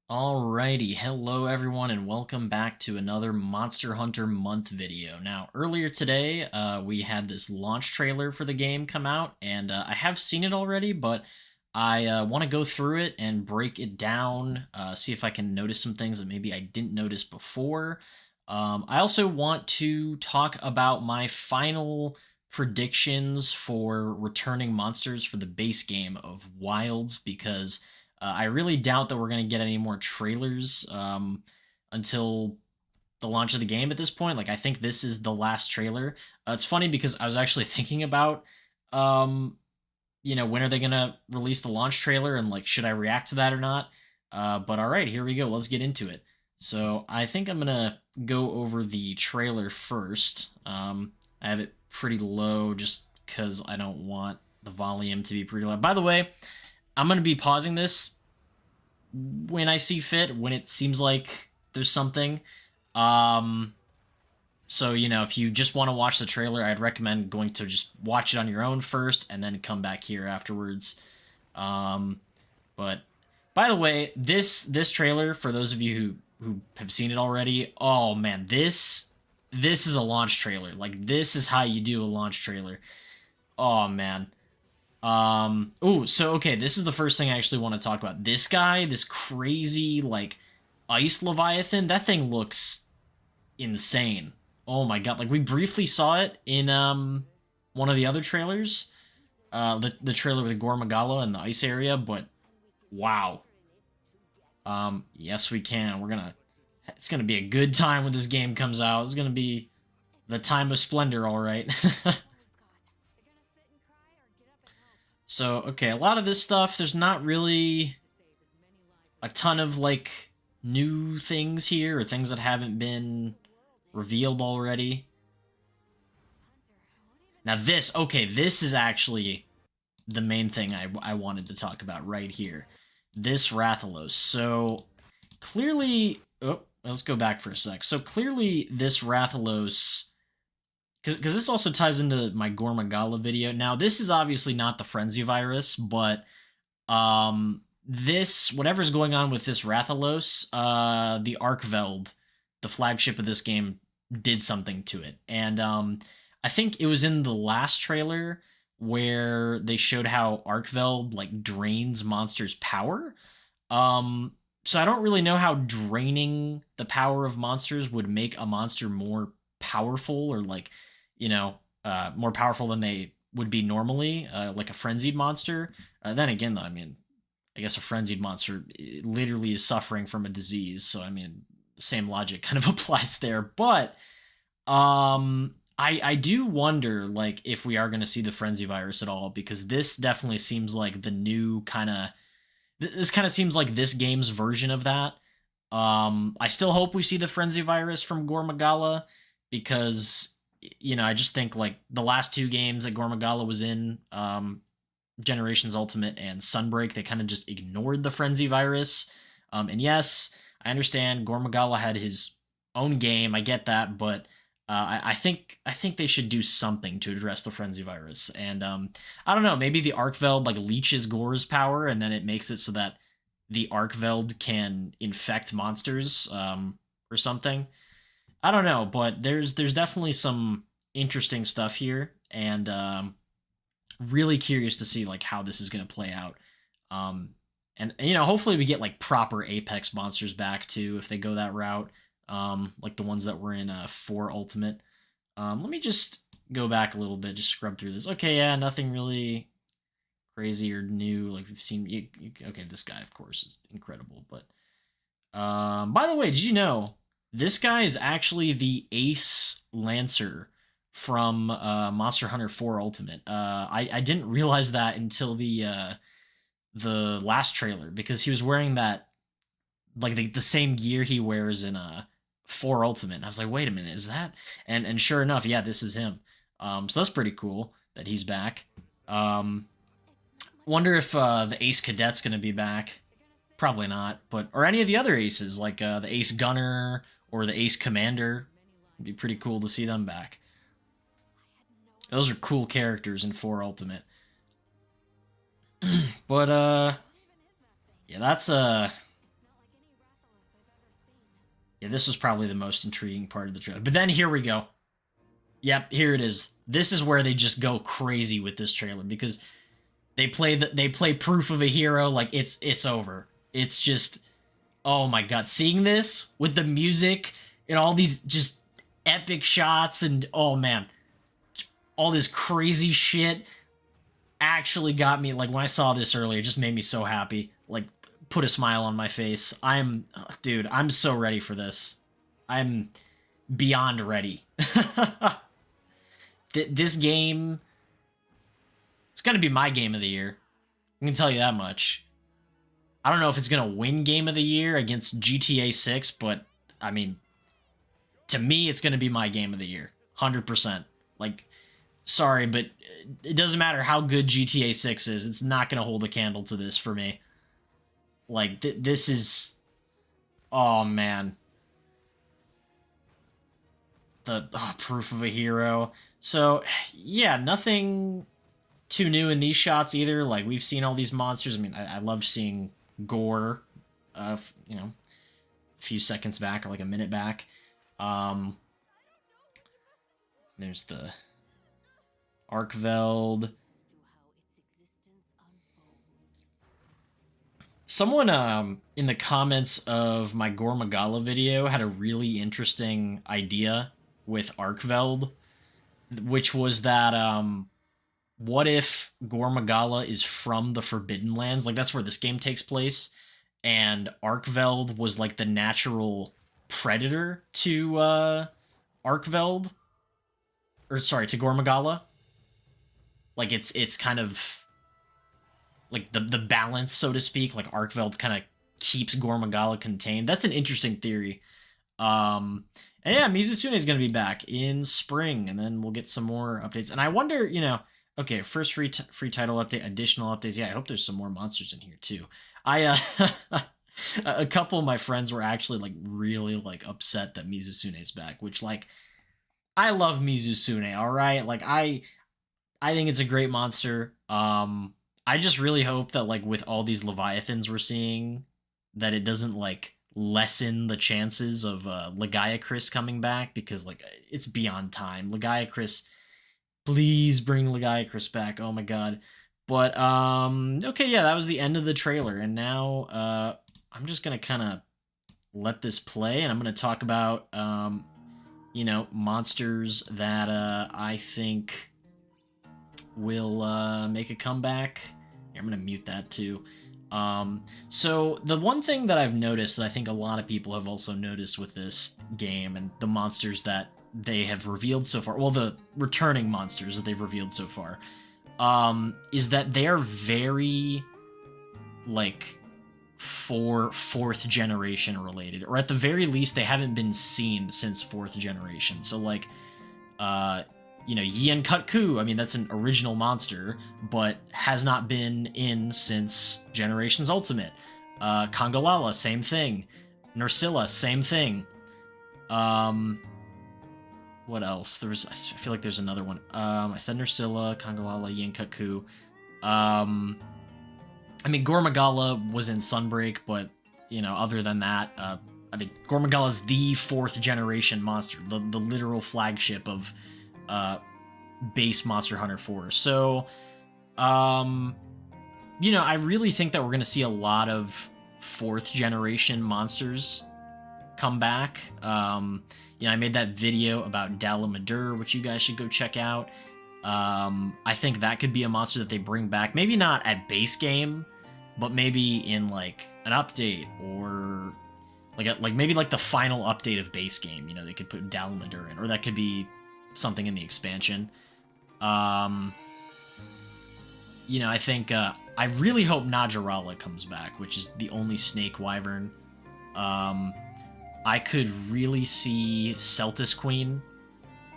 Alrighty, hello everyone, and welcome back to another Monster Hunter Month video. Now, earlier today, we had this launch trailer for the game come out, and I have seen it already, but I want to go through it and break it down, see if I can notice some things that maybe I didn't notice before. I also want to talk about my final predictions for returning monsters for the base game of Wilds, because I really doubt that we're going to get any more trailers until the launch of the game at this point. Like, I think this is the last trailer. It's funny because I was actually thinking about, um, when are they going to release the launch trailer and, like, should I react to that or not? But all right, here we go. Let's get into it. So I think I'm going to go over the trailer first. I have it pretty low just because I don't want the volume to be pretty loud. By the way, I'm going to be pausing this when I see fit, when it seems like there's something. Um, so, if you just want to watch the trailer, I'd recommend going to just watch it on your own first and then come back here afterwards. Um, but by the way, this trailer, for those of you who have seen it already, oh man, this is a launch trailer. Like, this is how you do a launch trailer. Oh man. So okay, this is the first thing I actually want to talk about. This guy, this crazy like ice leviathan, that thing looks insane. Oh my god, like we briefly saw it in one of the other trailers. The trailer with Gore Magala and the ice area, but wow. Yes we can. It's gonna be a good time when this game comes out. It's gonna be the time of splendor, all right. So, okay, a lot of this stuff, there's not really a ton of like new things here or things that haven't been revealed already. Now this is actually the main thing I wanted to talk about right here. This Rathalos. So clearly, let's go back for a sec. So clearly this Rathalos, because this also ties into my Gore Magala video. Now this is obviously not the Frenzy virus, but this whatever's going on with this Rathalos, the Arkveld, the flagship of this game, did something to it. And I think it was in the last trailer where they showed how Arkveld like drains monsters' power. So I don't really know how draining the power of monsters would make a monster more powerful, or like, more powerful than they would be normally, like a frenzied monster. Then again, though, I mean, I guess a frenzied monster literally is suffering from a disease, so I mean, same logic kind of applies there. But I do wonder like if we are going to see the frenzy virus at all, because this definitely seems like the new kind of this kind of seems like this game's version of that. I still hope we see the frenzy virus from Gore Magala, because I just think like the last two games that Gore Magala was in, Generations Ultimate and Sunbreak, they kind of just ignored the frenzy virus. And yes, I understand Gore Magala had his own game. I get that, but I think they should do something to address the frenzy virus. And I don't know, maybe the Arkveld like leeches Gore's power, and then it makes it so that the Arkveld can infect monsters, or something. I don't know, but there's definitely some interesting stuff here, and really curious to see like how this is going to play out. Um, and hopefully we get like proper Apex monsters back too if they go that route. Like the ones that were in 4 Ultimate. Let me just go back a little bit, just scrub through this. Okay, yeah, nothing really crazy or new. Like we've seen. Okay, this guy of course is incredible. But by the way, did you know this guy is actually the Ace Lancer from Monster Hunter 4 Ultimate? I didn't realize that until the last trailer, because he was wearing that like the same gear he wears in 4 Ultimate. And I was like, wait a minute, is that? And sure enough, yeah, this is him. So that's pretty cool that he's back. Um, Wonder if the Ace Cadet's gonna be back. Probably not, but or any of the other aces like the Ace Gunner or the Ace Commander. It'd be pretty cool to see them back. Those are cool characters in 4 Ultimate. But yeah, that's Yeah, this was probably the most intriguing part of the trailer. But then here we go. Yep, here it is. This is where they just go crazy with this trailer because they play proof of a hero like it's over. It's just, oh my god, seeing this with the music and all these just epic shots and oh man, all this crazy shit actually got me. Like when I saw this earlier, it just made me so happy. Like put a smile on my face. Dude, I'm so ready for this. I'm beyond ready. This game, it's gonna be my game of the year. I can tell you that much. I don't know if it's gonna win game of the year against GTA 6, but I mean, to me, it's gonna be my game of the year, 100%. Like, sorry, but it doesn't matter how good GTA 6 is. It's not gonna hold a candle to this for me. Like, this is, oh man, the proof of a hero. So yeah, nothing too new in these shots either. Like we've seen all these monsters. I mean, I loved seeing Gore, you know, a few seconds back or like a minute back. There's the Arkveld. Someone in the comments of my Gore Magala video had a really interesting idea with Arkveld, which was that what if Gore Magala is from the Forbidden Lands? Like that's where this game takes place, and Arkveld was like the natural predator to Arkveld, or sorry, to Gore Magala. Like it's kind of like the balance, so to speak. Like Arkveld kind of keeps Gore Magala contained. That's an interesting theory. And yeah, Mizusune is going to be back in spring, and then we'll get some more updates. And I wonder, you know, okay, first free title update, additional updates. Yeah, I hope there's some more monsters in here too. A couple of my friends were actually like really like upset that Mizusune is back, which like I love Mizusune, all right? Like I think it's a great monster. I just really hope that like with all these Leviathans we're seeing that it doesn't like lessen the chances of Lagiacrys coming back, because like it's beyond time. Lagiacrys, please bring Lagiacrys back. Oh my god. But okay, yeah, that was the end of the trailer, and now I'm just gonna kind of let this play, and I'm gonna talk about you know, monsters that I think will make a comeback. Here, I'm gonna mute that too. So the one thing that I've noticed that I think a lot of people have also noticed with this game and the monsters that they have revealed so far, well, the returning monsters that they've revealed so far, is that they are very, like, fourth generation related, or at the very least, they haven't been seen since 4th generation. So, like, you know, Yian Kut-Ku, I mean, that's an original monster, but has not been in since Generations Ultimate. Congalala, same thing. Nerscylla, same thing. What else? I feel like there's another one. I said Nerscylla, Congalala, Yian Kut-Ku. I mean, Gore Magala was in Sunbreak, but, you know, other than that, I mean, Gore Magala is the 4th generation monster, the literal flagship of base Monster Hunter 4. So, you know, I really think that we're going to see a lot of 4th generation monsters come back. You know, I made that video about Dalamadur, which you guys should go check out. I think that could be a monster that they bring back. Maybe not at base game, but maybe in like an update, or like maybe like the final update of base game. You know, they could put Dalamadur in, or that could be something in the expansion. You know, I think I really hope Najarala comes back, which is the only snake wyvern. I could really see Celtis Queen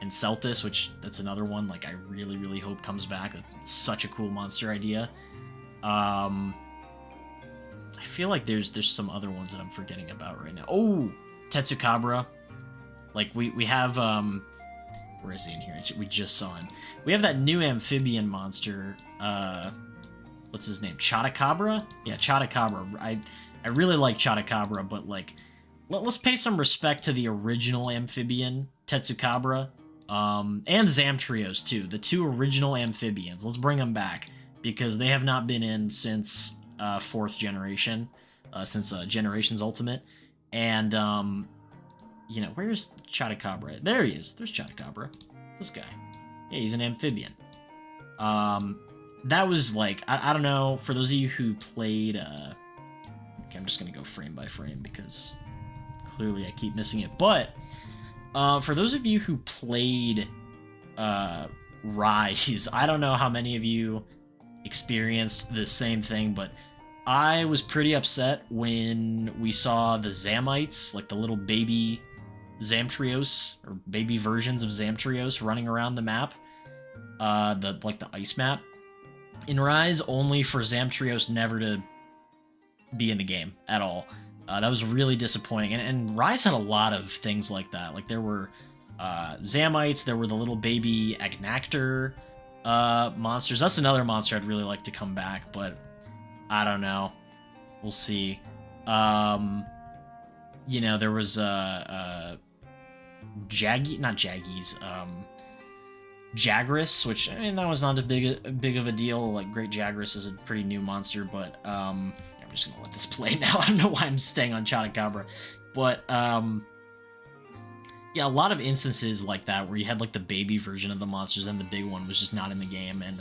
and Celtis, which that's another one like I really hope comes back. That's such a cool monster idea. I feel like there's some other ones that I'm forgetting about right now. Oh, Tetsukabra. Like we have where is he in here? We just saw him. We have that new amphibian monster. What's his name? Chatakabra? Yeah, Chatakabra. I really like Chatakabra, but like let's pay some respect to the original amphibian Tetsukabra, and Zamtrios too. The two original amphibians. Let's bring them back because they have not been in since fourth generation, since Generations Ultimate, and where's Chattacabra? There he is. There's Chattacabra. This guy. Yeah, he's an amphibian. That was like I don't know. For those of you who played, okay, I'm just gonna go frame by frame because clearly I keep missing it. But for those of you who played Rise, I don't know how many of you experienced the same thing, but I was pretty upset when we saw the Zamites, like the little baby Zamtrios or baby versions of Zamtrios running around the map, the ice map in Rise, only for Zamtrios never to be in the game at all. That was really disappointing. And Rise had a lot of things like that. Like there were Zamites, there were the little baby Agnactor monsters. That's another monster I'd really like to come back, but I don't know. We'll see. There was Jagras, which, I mean, that was not as big of a deal. Like, Great Jagras is a pretty new monster, but I'm just gonna let this play now. I don't know why I'm staying on Chattacabra, but yeah, a lot of instances like that where you had like the baby version of the monsters and the big one was just not in the game, and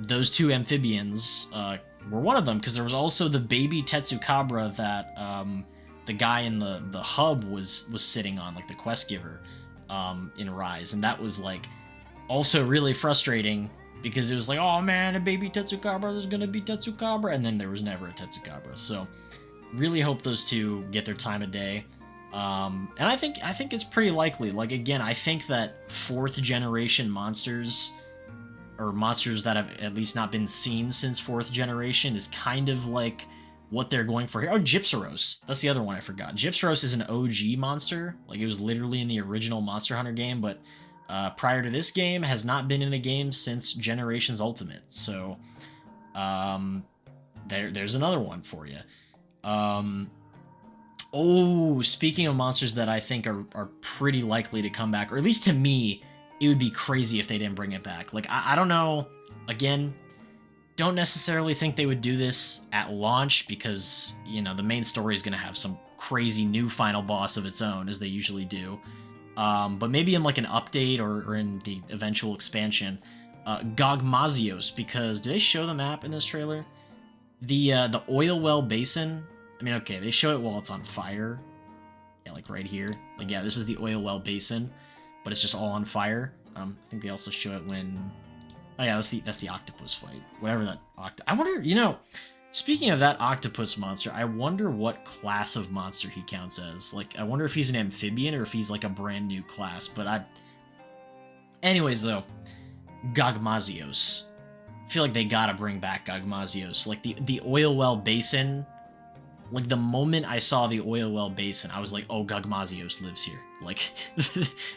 those two amphibians were one of them, because there was also the baby Tetsukabra that the guy in the hub was sitting on, like the quest giver in Rise, and that was like also really frustrating because it was like, oh man, a baby Tetsukabra, there's gonna be Tetsukabra, and then there was never a Tetsukabra. So really hope those two get their time of day. And I think it's pretty likely. Like, again, I think that fourth generation monsters, or monsters that have at least not been seen since fourth generation, is kind of like what they're going for here. Oh, Gypsaros. That's the other one I forgot. Gypsaros is an OG monster. Like, it was literally in the original Monster Hunter game, but prior to this game has not been in a game since Generations Ultimate. So there's another one for you. Oh, speaking of monsters that I think are pretty likely to come back, or at least to me, it would be crazy if they didn't bring it back. Like, I don't know. Again, don't necessarily think they would do this at launch because, the main story is going to have some crazy new final boss of its own, as they usually do. But maybe in like an update or in the eventual expansion, Gogmazios, because did they show the map in this trailer? The oil well basin. I mean, okay, they show it while it's on fire. Yeah, like right here. Like, yeah, this is the oil well basin, but it's just all on fire. I think they also show it when... Oh yeah, that's the octopus fight. Whatever that I wonder, speaking of that octopus monster, I wonder what class of monster he counts as. Like, I wonder if he's an amphibian or if he's like a brand new class, but anyways, though, Gogmazios. I feel like they gotta bring back Gogmazios. Like, the oil well basin... Like, the moment I saw the oil well basin, I was like, oh, Gogmazios lives here. Like,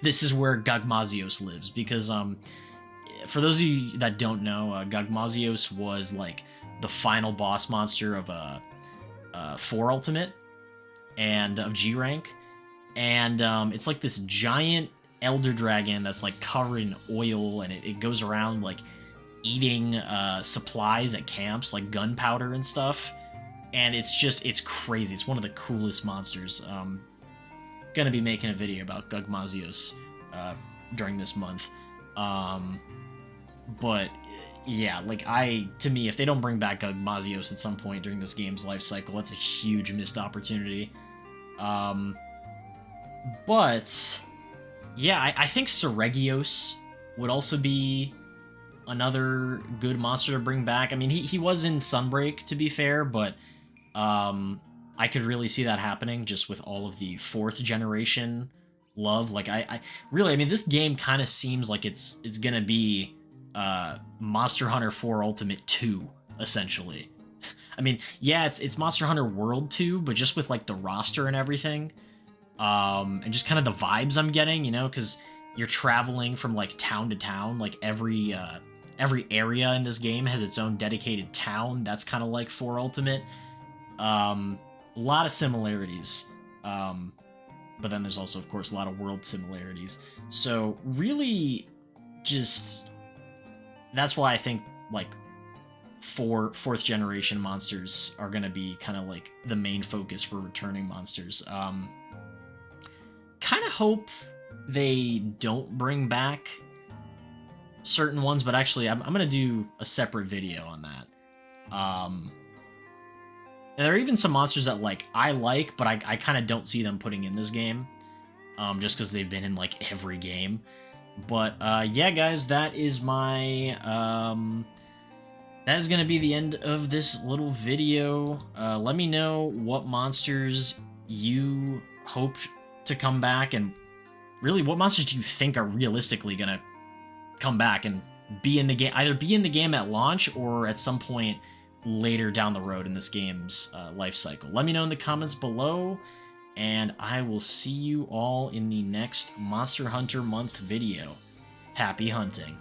this is where Gogmazios lives. Because, for those of you that don't know, Gogmazios was, like, the final boss monster of 4 Ultimate and of G Rank. And it's like this giant elder dragon that's, like, covered in oil, and it goes around, like, eating supplies at camps, like gunpowder and stuff. And it's crazy. It's one of the coolest monsters. Gonna be making a video about Gogmazios during this month. But yeah, like, to me, if they don't bring back Gogmazios at some point during this game's life cycle, that's a huge missed opportunity. But yeah, I think Seregios would also be another good monster to bring back. I mean, he was in Sunbreak, to be fair, but I could really see that happening just with all of the fourth generation love. Like, I mean, this game kind of seems like it's gonna be Monster Hunter 4 Ultimate 2, essentially. I mean, yeah, it's Monster Hunter World 2, but just with like the roster and everything, and just kind of the vibes I'm getting, because you're traveling from like town to town. Like, every area in this game has its own dedicated town. That's kind of like 4 Ultimate. a lot of similarities. But then there's also, of course, a lot of world similarities. So really, just that's why I think like fourth generation monsters are gonna be kind of like the main focus for returning monsters. Kind of hope they don't bring back certain ones, but actually I'm gonna do a separate video on that. And there are even some monsters that like I like, but I kind of don't see them putting in this game, just because they've been in like every game. But yeah, guys, that is my that is gonna be the end of this little video. Let me know what monsters you hope to come back, and really what monsters do you think are realistically gonna come back and be in the game, either be in the game at launch or at some point later down the road in this game's life cycle. Let me know in the comments below, and I will see you all in the next Monster Hunter Month video. Happy hunting.